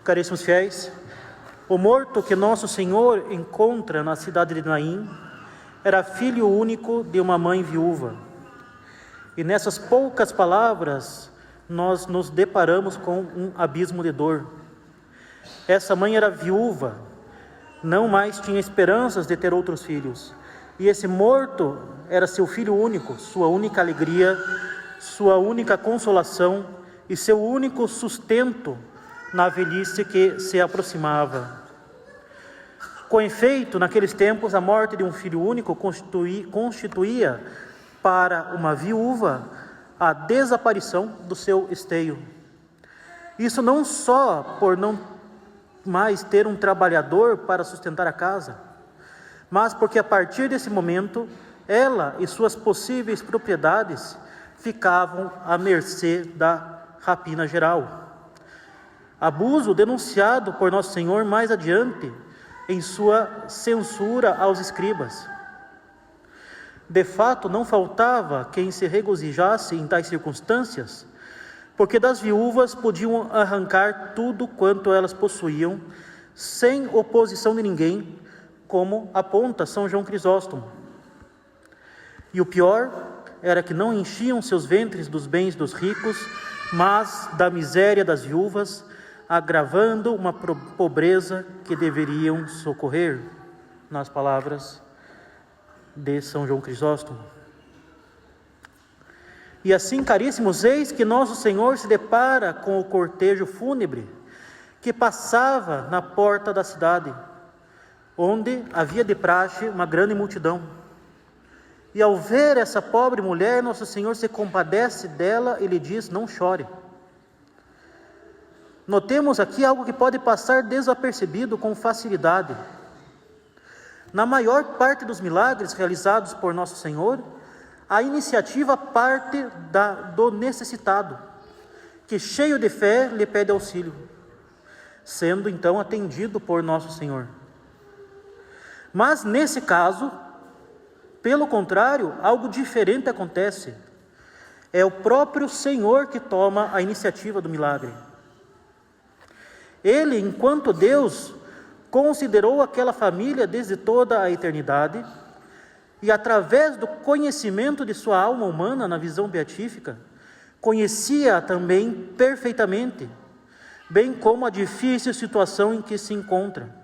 Caríssimos fiéis, o morto que nosso Senhor encontra na cidade de Naim era filho único de uma mãe viúva. E nessas poucas palavras, nós nos deparamos com um abismo de dor. Essa mãe era viúva, não mais tinha esperanças de ter outros filhos. E esse morto era seu filho único, sua única alegria, sua única consolação e seu único sustento na velhice que se aproximava. Com efeito, naqueles tempos, a morte de um filho único constituía para uma viúva a desaparição do seu esteio. Isso não só por não mais ter um trabalhador para sustentar a casa, mas porque a partir desse momento, ela e suas possíveis propriedades ficavam à mercê da rapina geral. Abuso denunciado por Nosso Senhor mais adiante em sua censura aos escribas. De fato, não faltava quem se regozijasse em tais circunstâncias, porque das viúvas podiam arrancar tudo quanto elas possuíam, sem oposição de ninguém, como aponta São João Crisóstomo. E o pior era que não enchiam seus ventres dos bens dos ricos, mas da miséria das viúvas, agravando uma pobreza que deveriam socorrer, nas palavras de São João Crisóstomo. E assim, caríssimos, eis que nosso Senhor se depara com o cortejo fúnebre que passava na porta da cidade, onde havia de praxe uma grande multidão. E ao ver essa pobre mulher, nosso Senhor se compadece dela e lhe diz: não chore. Notemos aqui algo que pode passar desapercebido com facilidade. Na maior parte dos milagres realizados por Nosso Senhor, a iniciativa parte do necessitado, que cheio de fé lhe pede auxílio, sendo então atendido por Nosso Senhor. Mas nesse caso, pelo contrário, algo diferente acontece. É o próprio Senhor que toma a iniciativa do milagre. Ele, enquanto Deus, considerou aquela família desde toda a eternidade e, através do conhecimento de sua alma humana na visão beatífica, conhecia-a também perfeitamente, bem como a difícil situação em que se encontra.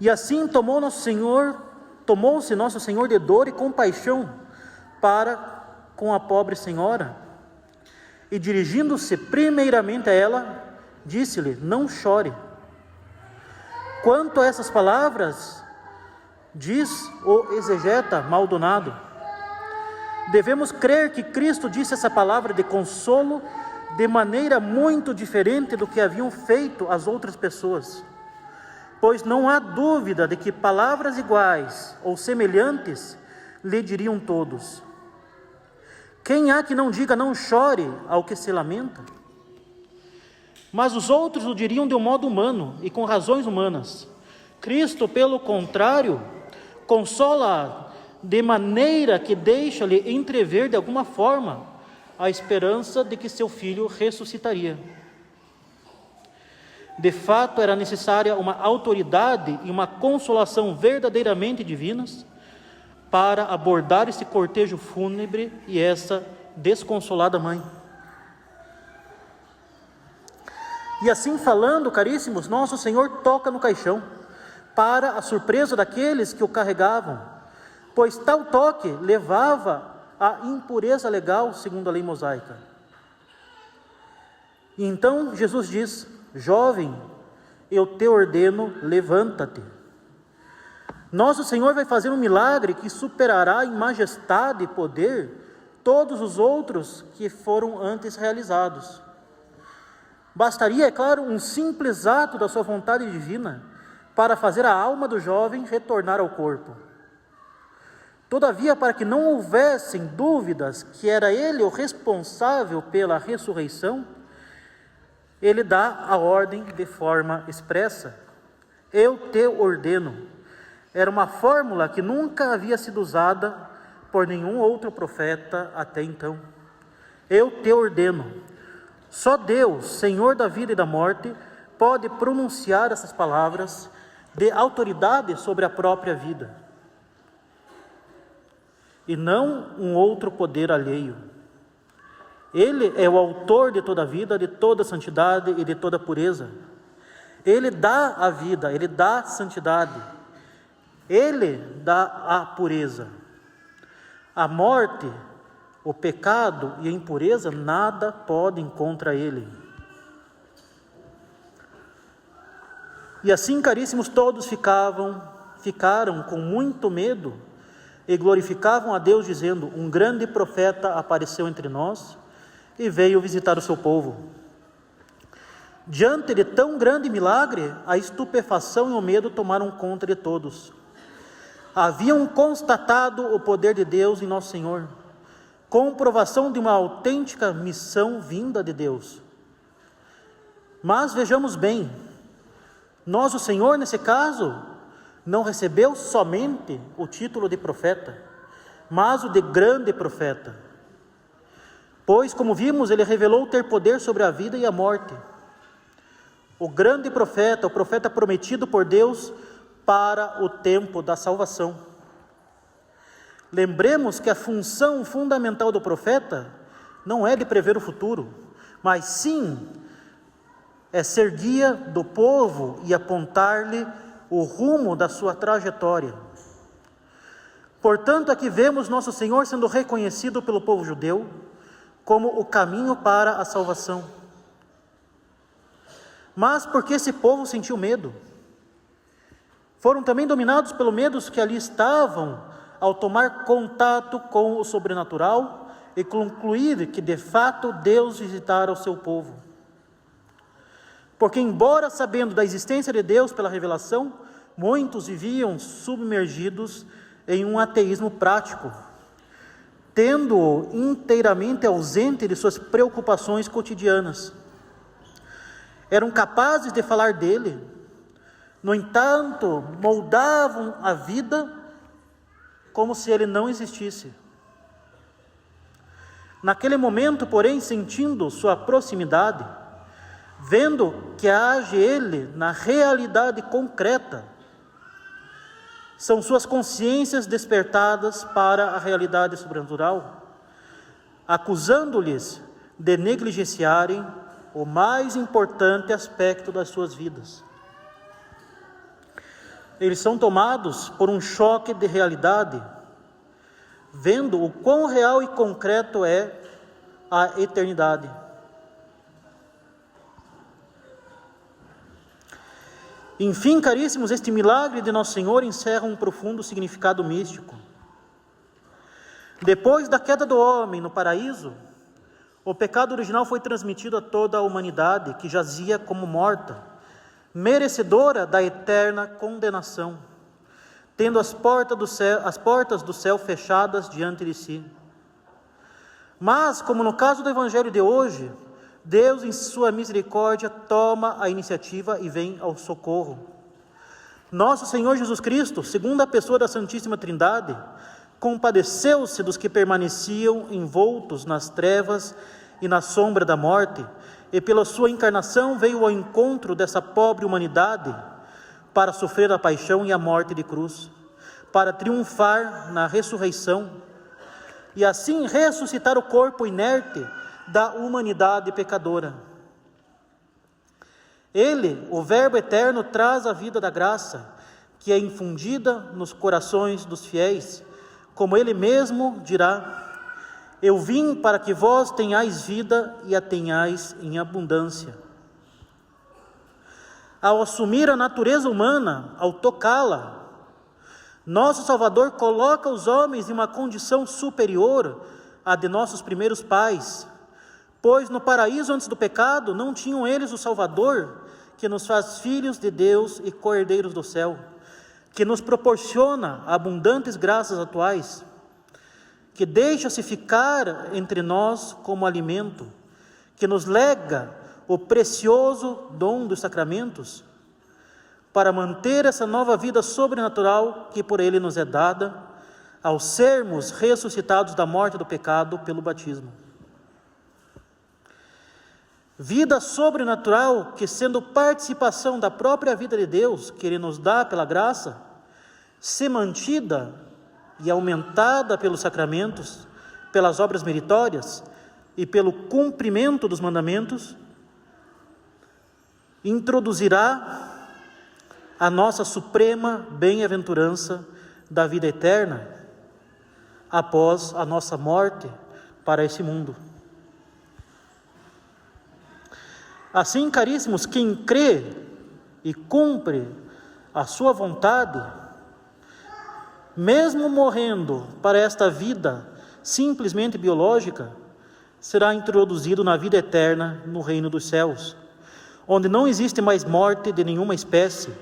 E assim tomou-se Nosso Senhor de dor e compaixão para com a pobre senhora, e dirigindo-se primeiramente a ela, disse-lhe: não chore. Quanto a essas palavras, diz o exegeta Maldonado, devemos crer que Cristo disse essa palavra de consolo de maneira muito diferente do que haviam feito as outras pessoas, pois não há dúvida de que palavras iguais ou semelhantes lhe diriam todos. Quem há que não diga não chore ao que se lamenta? Mas os outros o diriam de um modo humano e com razões humanas. Cristo, pelo contrário, consola de maneira que deixa-lhe entrever de alguma forma a esperança de que seu filho ressuscitaria. De fato, era necessária uma autoridade e uma consolação verdadeiramente divinas para abordar esse cortejo fúnebre e essa desconsolada mãe. E assim falando, caríssimos, Nosso Senhor toca no caixão, para a surpresa daqueles que o carregavam, pois tal toque levava à impureza legal, segundo a lei mosaica. E então Jesus diz: jovem, eu te ordeno, levanta-te. Nosso Senhor vai fazer um milagre que superará em majestade e poder todos os outros que foram antes realizados. Bastaria, é claro, um simples ato da sua vontade divina para fazer a alma do jovem retornar ao corpo. Todavia, para que não houvessem dúvidas que era ele o responsável pela ressurreição, ele dá a ordem de forma expressa: eu te ordeno. Era uma fórmula que nunca havia sido usada por nenhum outro profeta até então. Eu te ordeno. Só Deus, Senhor da vida e da morte, pode pronunciar essas palavras de autoridade sobre a própria vida, e não um outro poder alheio. Ele é o autor de toda a vida, de toda a santidade e de toda a pureza. Ele dá a vida, Ele dá a santidade, Ele dá a pureza. A morte, o pecado e a impureza nada podem contra Ele. E assim, caríssimos, todos ficaram com muito medo e glorificavam a Deus, dizendo: um grande profeta apareceu entre nós e veio visitar o seu povo. Diante de tão grande milagre, a estupefação e o medo tomaram conta de todos. Haviam constatado o poder de Deus em Nosso Senhor, comprovação de uma autêntica missão vinda de Deus. Mas vejamos bem, Nosso Senhor, nesse caso, não recebeu somente o título de profeta, mas o de grande profeta. Pois, como vimos, ele revelou ter poder sobre a vida e a morte. O grande profeta, o profeta prometido por Deus para o tempo da salvação. Lembremos que a função fundamental do profeta não é de prever o futuro, mas sim é ser guia do povo e apontar-lhe o rumo da sua trajetória. Portanto, aqui vemos Nosso Senhor sendo reconhecido pelo povo judeu como o caminho para a salvação. Mas porque esse povo sentiu medo? Foram também dominados pelo medo que ali estavam ao tomar contato com o sobrenatural e concluir que de fato Deus visitara o seu povo. Porque, embora sabendo da existência de Deus pela revelação, muitos viviam submergidos em um ateísmo prático, tendo-o inteiramente ausente de suas preocupações cotidianas. Eram capazes de falar dele, no entanto, moldavam a vida como se ele não existisse. Naquele momento, porém, sentindo sua proximidade, vendo que age ele na realidade concreta, são suas consciências despertadas para a realidade sobrenatural, acusando-lhes de negligenciarem o mais importante aspecto das suas vidas. Eles são tomados por um choque de realidade, vendo o quão real e concreto é a eternidade. Enfim, caríssimos, este milagre de Nosso Senhor encerra um profundo significado místico. Depois da queda do homem no paraíso, o pecado original foi transmitido a toda a humanidade, que jazia como morta, merecedora da eterna condenação, tendo as portas do céu fechadas diante de si. Mas, como no caso do Evangelho de hoje, Deus, em sua misericórdia, toma a iniciativa e vem ao socorro. Nosso Senhor Jesus Cristo, segunda pessoa da Santíssima Trindade, compadeceu-se dos que permaneciam envoltos nas trevas e na sombra da morte, e pela sua encarnação veio ao encontro dessa pobre humanidade para sofrer a paixão e a morte de cruz, para triunfar na ressurreição e assim ressuscitar o corpo inerte da humanidade pecadora. Ele, o Verbo eterno, traz a vida da graça, que é infundida nos corações dos fiéis, como ele mesmo dirá: eu vim para que vós tenhais vida e a tenhais em abundância. Ao assumir a natureza humana, ao tocá-la, nosso Salvador coloca os homens em uma condição superior à de nossos primeiros pais, pois no paraíso antes do pecado não tinham eles o Salvador, que nos faz filhos de Deus e cordeiros do céu, que nos proporciona abundantes graças atuais, que deixa-se ficar entre nós como alimento, que nos lega o precioso dom dos sacramentos, para manter essa nova vida sobrenatural que por ele nos é dada, ao sermos ressuscitados da morte do pecado pelo batismo. Vida sobrenatural que, sendo participação da própria vida de Deus, que Ele nos dá pela graça, se mantida e aumentada pelos sacramentos, pelas obras meritórias e pelo cumprimento dos mandamentos, introduzirá a nossa suprema bem-aventurança da vida eterna após a nossa morte para esse mundo. Assim, caríssimos, quem crê e cumpre a sua vontade, mesmo morrendo para esta vida simplesmente biológica, será introduzido na vida eterna no reino dos céus, onde não existe mais morte de nenhuma espécie,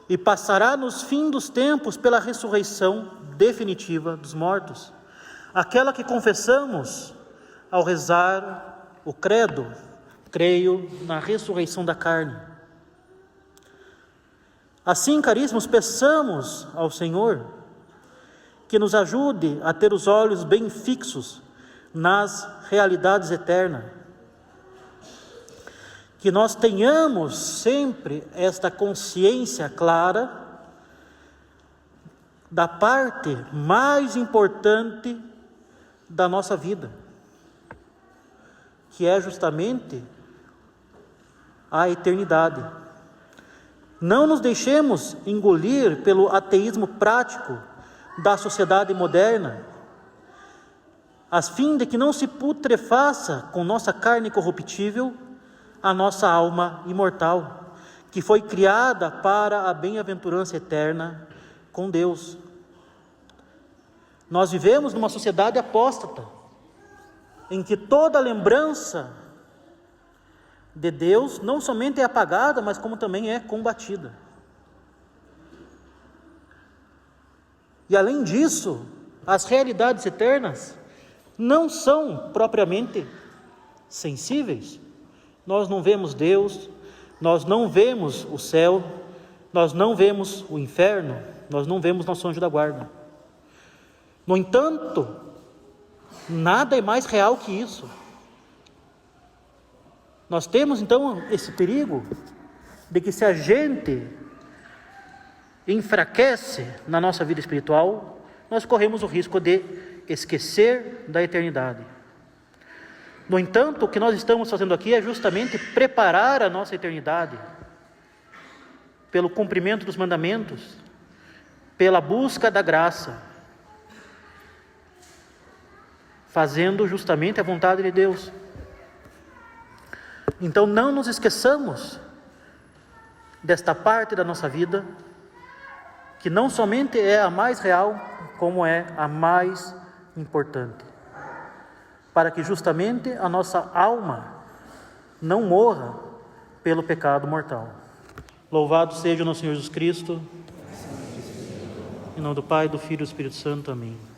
e passará nos fins dos tempos pela ressurreição definitiva dos mortos, aquela que confessamos ao rezar o credo: creio na ressurreição da carne. Assim, caríssimos, peçamos ao Senhor que nos ajude a ter os olhos bem fixos nas realidades eternas, que nós tenhamos sempre esta consciência clara da parte mais importante da nossa vida, que é justamente a eternidade. Não nos deixemos engolir pelo ateísmo prático da sociedade moderna, a fim de que não se putrefaça com nossa carne corruptível a nossa alma imortal, que foi criada para a bem-aventurança eterna com Deus. Nós vivemos numa sociedade apóstata, em que toda lembrança de Deus não somente é apagada, mas como também é combatida. E além disso, as realidades eternas não são propriamente sensíveis. Nós não vemos Deus, nós não vemos o céu, nós não vemos o inferno, nós não vemos nosso anjo da guarda. No entanto, nada é mais real que isso. Nós temos então esse perigo de que, se a gente enfraquece na nossa vida espiritual, nós corremos o risco de esquecer da eternidade. No entanto, o que nós estamos fazendo aqui é justamente preparar a nossa eternidade pelo cumprimento dos mandamentos, pela busca da graça, fazendo justamente a vontade de Deus. Então não nos esqueçamos desta parte da nossa vida, que não somente é a mais real, como é a mais importante, para que justamente a nossa alma não morra pelo pecado mortal. Louvado seja o nosso Senhor Jesus Cristo. Em nome do Pai, do Filho e do Espírito Santo. Amém.